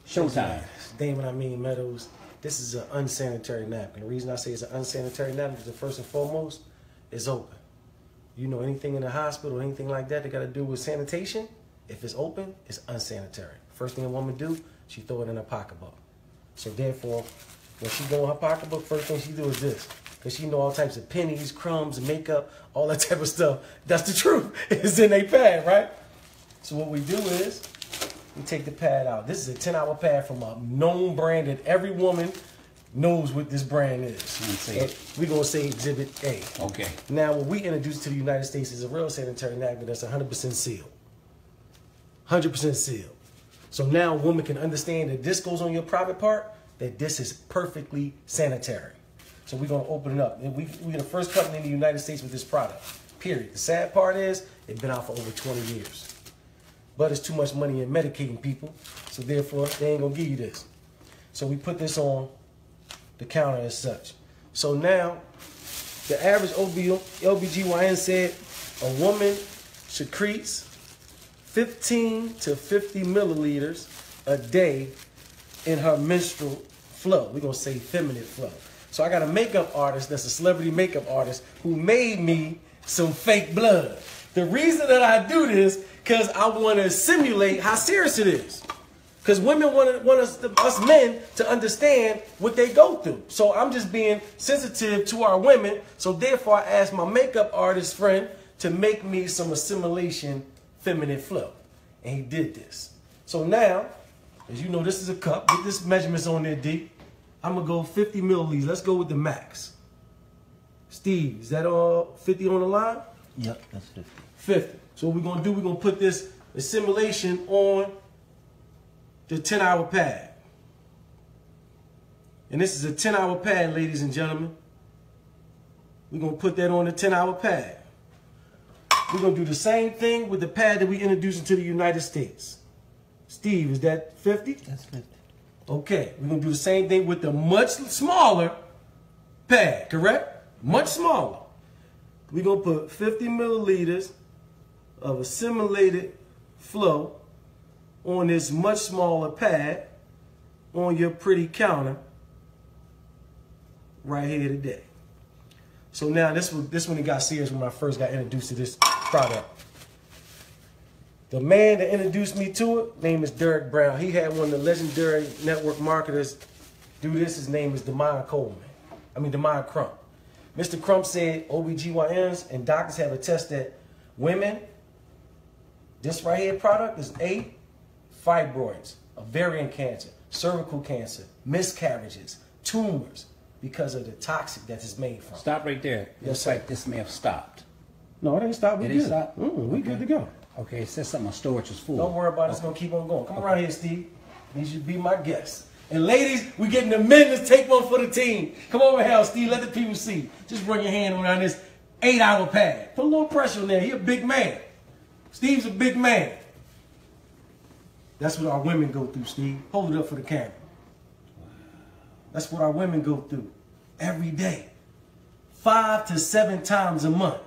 Showtime. Damon, I mean Meadows. This is an unsanitary napkin. The reason I say it's an unsanitary napkin is first and foremost, it's open. You know, anything in the hospital, anything like that got to do with sanitation, if it's open, it's unsanitary. First thing a woman do, she throw it in her pocketbook. So therefore, when she go in her pocketbook, first thing she do is this. Because she know all types of pennies, crumbs, makeup, all that type of stuff. That's the truth. It's in a pad, right? So what we do is, we take the pad out. This is a 10-hour pad from a known brand that every woman knows what this brand is. We're going to say Exhibit A. Okay. Now, what we introduced to the United States is a real sanitary napkin that's 100% sealed. 100% sealed. So now a woman can understand that this goes on your private part, that this is perfectly sanitary. So we're going to open it up. And we're the first company in the United States with this product, period. The sad part is, it's been out for over 20 years. But it's too much money in medicating people, so therefore, they ain't going to give you this. So we put this on the counter as such. So now, the average OBGYN said a woman secretes 15 to 50 milliliters a day in her menstrual flow. We're going to say feminine flow. So I got a makeup artist that's a celebrity makeup artist who made me some fake blood. The reason that I do this, because I want to simulate how serious it is. Because women want us men to understand what they go through. So I'm just being sensitive to our women. So therefore, I asked my makeup artist friend to make me some assimilation feminine flow. And he did this. So now, as you know, this is a cup. Get this measurements on there, D. I'm going to go 50 milliliters. Let's go with the max. Steve, is that all 50 on the line? Yep, that's 50. 50. So what we're going to do, we're going to put this assimilation on the 10-hour pad. And this is a 10-hour pad, ladies and gentlemen. We're going to put that on the 10-hour pad. We're going to do the same thing with the pad that we introduced into the United States. Steve, is that 50? That's 50. Okay, we're going to do the same thing with the much smaller pad, correct? Much smaller. We're going to put 50 milliliters of assimilated flow on this much smaller pad on your pretty counter right here today. So now this one it got serious when I first got introduced to this product. The man that introduced me to it, name is Derek Brown. He had one of the legendary network marketers do this. His name is Demond Crump. Mr. Crump said OBGYNs and doctors have attested that women, this right here product is fibroids, ovarian cancer, cervical cancer, miscarriages, tumors, because of the toxic that it's made from. Stop right there. Yes, Looks like this may have stopped. No, it ain't stopped. We It good. ain't stopped? We good to go. Okay, it says something on storage is full. Don't worry about it. It's going to keep on going. Come around here, Steve. You should be my guest. And ladies, we getting the men to take one for the team. Come over here, Steve. Let the people see. Just run your hand around this 8-hour pad. Put a little pressure on there. He a big man. Steve's a big man. That's what our women go through, Steve. Hold it up for the camera. That's what our women go through every day. 5 to 7 times a month.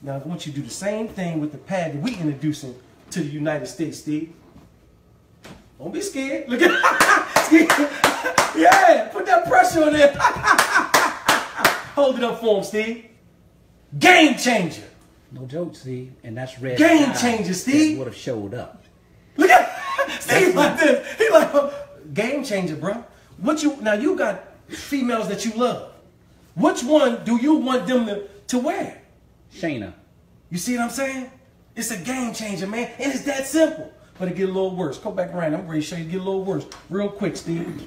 Now, I want you to do the same thing with the pad that we introducing to the United States, Steve. Don't be scared. Look at yeah, put that pressure on there. Hold it up for him, Steve. Game changer. No joke, Steve. And that's red. Game changer, Steve. Would have showed up. Look at Steve like this. He like, game changer, bro. Now you got females that you love. Which one do you want them to wear? Shayna. You see what I'm saying? It's a game changer, man. And it's that simple. But it get a little worse. Come back around. I'm ready to show you it get a little worse. Real quick, Steve.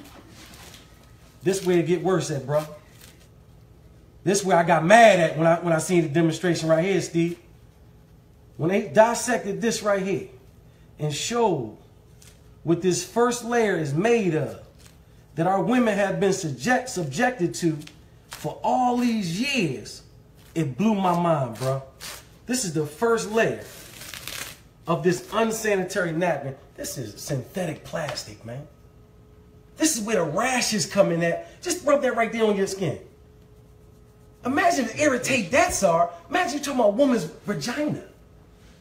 This way it get worse at, bro. This where I got mad at when I seen the demonstration right here, Steve. When they dissected this right here and showed what this first layer is made of, that our women have been subjected to for all these years, it blew my mind, bro. This is the first layer of this unsanitary napkin. This is synthetic plastic, man. This is where the rashes come in at. Just rub that right there on your skin. Imagine the irritate that's are. Imagine you're talking about a woman's vagina.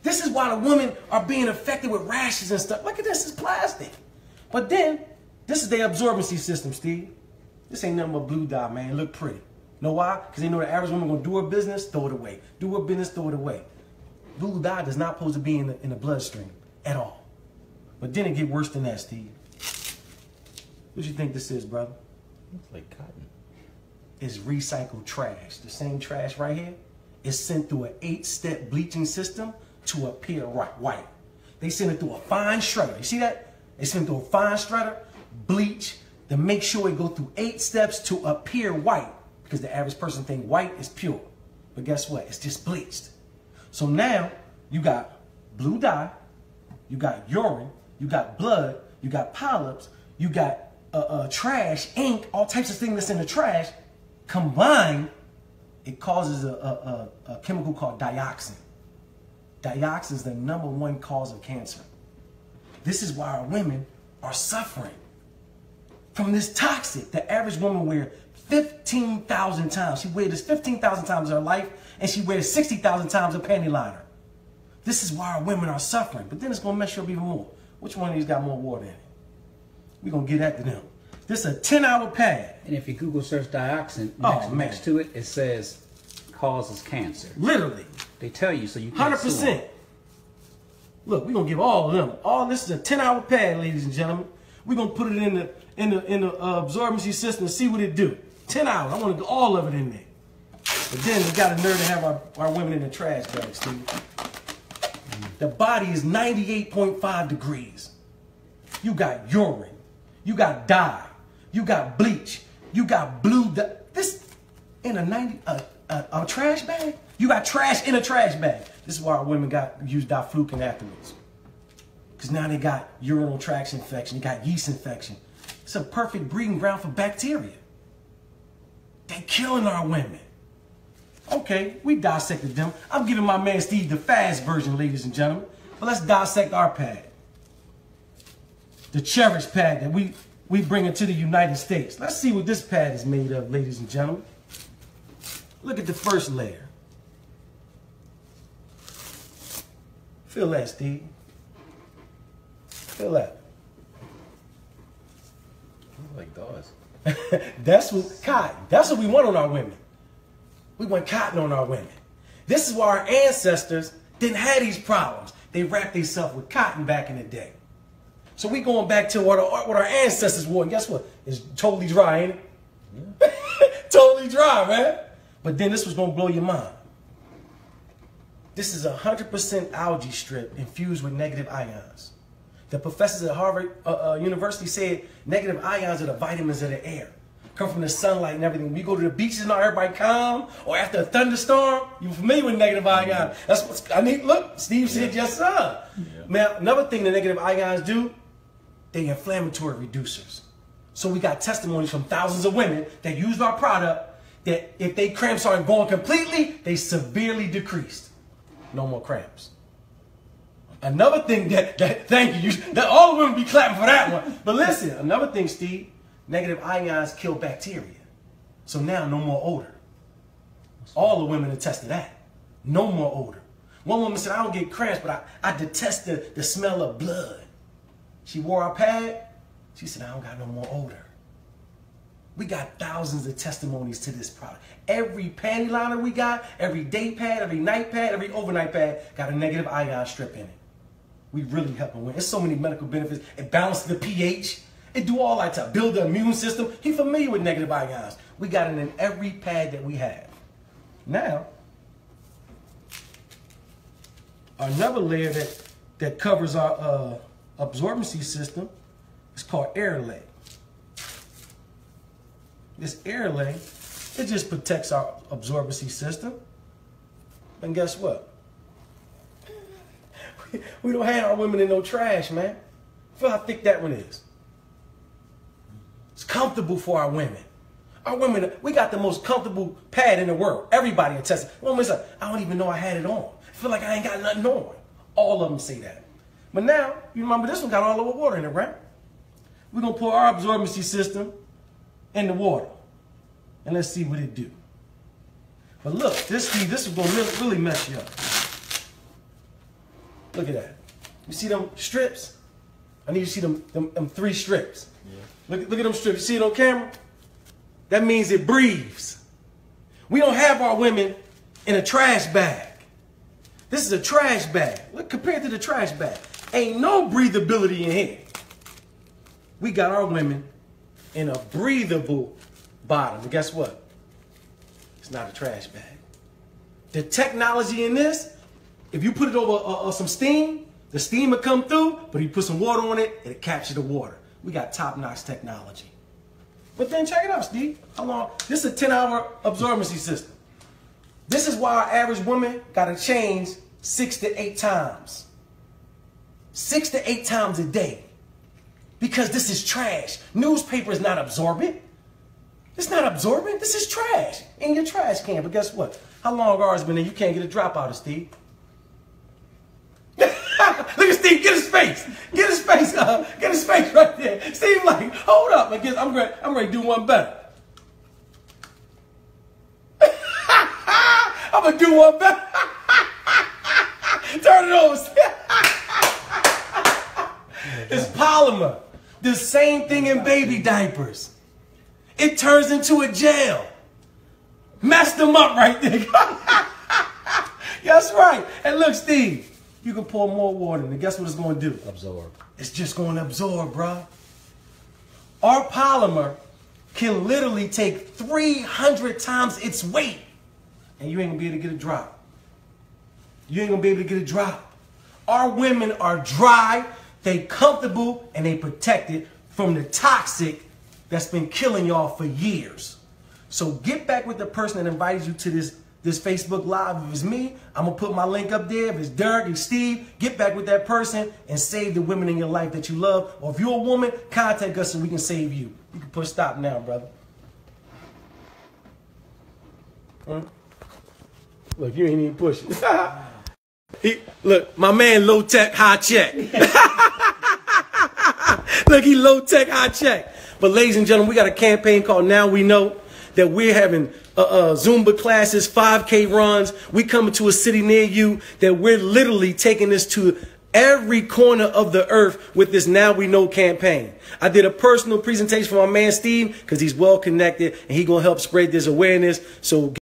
This is why the women are being affected with rashes and stuff. Look at this, it's plastic. But then, this is their absorbency system, Steve. This ain't nothing but blue dye, man. It look pretty. Know why? Because they know the average woman gonna do her business, throw it away. Do her business, throw it away. Blue dye does not supposed to be in the bloodstream at all. But then it get worse than that, Steve. What you think this is, brother? Looks like cotton. It's recycled trash. The same trash right here is sent through an 8-step bleaching system to appear white. They send it through a fine shredder. You see that? They send it through a fine shredder, bleach, to make sure it go through 8 steps to appear white. Because the average person think white is pure. But guess what? It's just bleached. So now you got blue dye, you got urine, you got blood, you got polyps, you got trash, ink, all types of things that's in the trash. Combined, it causes a chemical called dioxin. Dioxin is the #1 cause of cancer. This is why our women are suffering from this toxic. The average woman wears 15,000 times. She wears this 15,000 times in her life, and she wears 60,000 times a panty liner. This is why our women are suffering. But then it's going to mess you up even more. Which one of these got more water in it? We're going to get after them. This is a 10-hour pad. And if you Google search dioxin, Oh, next to it, it says causes cancer. Literally. They tell you so you can't 100%. Look, we're going to give all of them. All this is a 10-hour pad, ladies and gentlemen. We're going to put it in the absorbency system and see what it do. 10 hours. I want to do all of it in there. But then we got a nerve to have our women in the trash bag, Steve. The body is 98.5 degrees. You got urine. You got dye. You got bleach. You got blue dye. This in a trash bag? You got trash in a trash bag. This is why our women use diflucan afterwards. Because now they got urinary tract infection. They got yeast infection. It's a perfect breeding ground for bacteria. They killing our women. Okay, we dissected them. I'm giving my man Steve the fast version, ladies and gentlemen. But let's dissect our pad. The cherished pad that we bring into the United States. Let's see what this pad is made of, ladies and gentlemen. Look at the first layer. Feel that, Steve. Feel that. Like those. That's what cotton. That's what we want on our women. We want cotton on our women. This is why our ancestors didn't have these problems. They wrapped themselves with cotton back in the day. So we going back to what our ancestors wore. And guess what? It's totally dry, ain't it? Yeah. Totally dry, man. But then this was going to blow your mind. This is 100% algae strip infused with negative ions. The professors at Harvard University said negative ions are the vitamins of the air. Come from the sunlight and everything. We go to the beaches and everybody calm, or after a thunderstorm, you familiar with negative ions. That's what I need. Look, Steve said, yes, sir. Yeah. Now, another thing the negative ions do, they're inflammatory reducers. So we got testimonies from thousands of women that used our product that if they cramps aren't going completely, they severely decreased. No more cramps. Another thing thank you, that all the women be clapping for that one. But listen, another thing, Steve, negative ions kill bacteria. So now no more odor. All the women attest to that. No more odor. One woman said, I don't get cramps, but I detest the smell of blood. She wore our pad. She said, I don't got no more odor. We got thousands of testimonies to this product. Every panty liner we got, every day pad, every night pad, every overnight pad got a negative ion strip in it. We really help them win. There's so many medical benefits. It balances the pH. It do all that to build the immune system. He's familiar with negative ions. We got it in every pad that we have. Now, another layer that covers our absorbency system is called air lay. This air lay, it just protects our absorbency system. And guess what? We don't have our women in no trash, man. Feel how thick that one is. It's comfortable for our women. Our women, we got the most comfortable pad in the world. Everybody attests. Women's like, I don't even know I had it on. I feel like I ain't got nothing on. All of them say that. But now, you remember this one got all over water in it, right? We're going to pour our absorbency system in the water. And let's see what it do. But look, this is going to really mess you up. Look at that. You see them strips? I need you to see them 3 strips. Yeah. Look at them strips. You see it on camera? That means it breathes. We don't have our women in a trash bag. This is a trash bag. Look, compared to the trash bag, ain't no breathability in here. We got our women in a breathable bottom. And guess what? It's not a trash bag. The technology in this, if you put it over some steam, the steam will come through, but if you put some water on it, it'll capture the water. We got top-notch technology. But then check it out, Steve. How long? This is a 10-hour absorbency system. This is why our average woman got to change 6 to 8 times. 6 to 8 times a day. Because this is trash. Newspaper is not absorbent. It's not absorbent. This is trash in your trash can. But guess what? How long ours been in? You can't get a drop out of Steve. Look at Steve. Get his face. Get his face. Get his face right there. Steve, like, hold up. I'm ready to do one better. I'm gonna do one better. Turn it over. It's polymer. The same thing in baby diapers. It turns into a gel. Messed them up right there. That's right. And look, Steve, you can pour more water in it. Guess what it's going to do? Absorb. It's just going to absorb, bro. Our polymer can literally take 300 times its weight. And you ain't going to be able to get a drop. You ain't going to be able to get a drop. Our women are dry, they comfortable, and they protected from the toxic that's been killing y'all for years. So get back with the person that invited you to this Facebook Live. If it's me, I'm going to put my link up there. If it's Derek and Steve, get back with that person and save the women in your life that you love. Or if you're a woman, contact us so we can save you. You can push stop now, brother. Look, you ain't even pushing. Look, my man low tech, high check. Look, he low tech, high check. But ladies and gentlemen, we got a campaign called Now We Know, that we're having Zumba classes, 5K runs. We coming to a city near you, that we're literally taking this to every corner of the earth with this Now We Know campaign. I did a personal presentation for my man Steve because he's well connected and he's going to help spread this awareness. So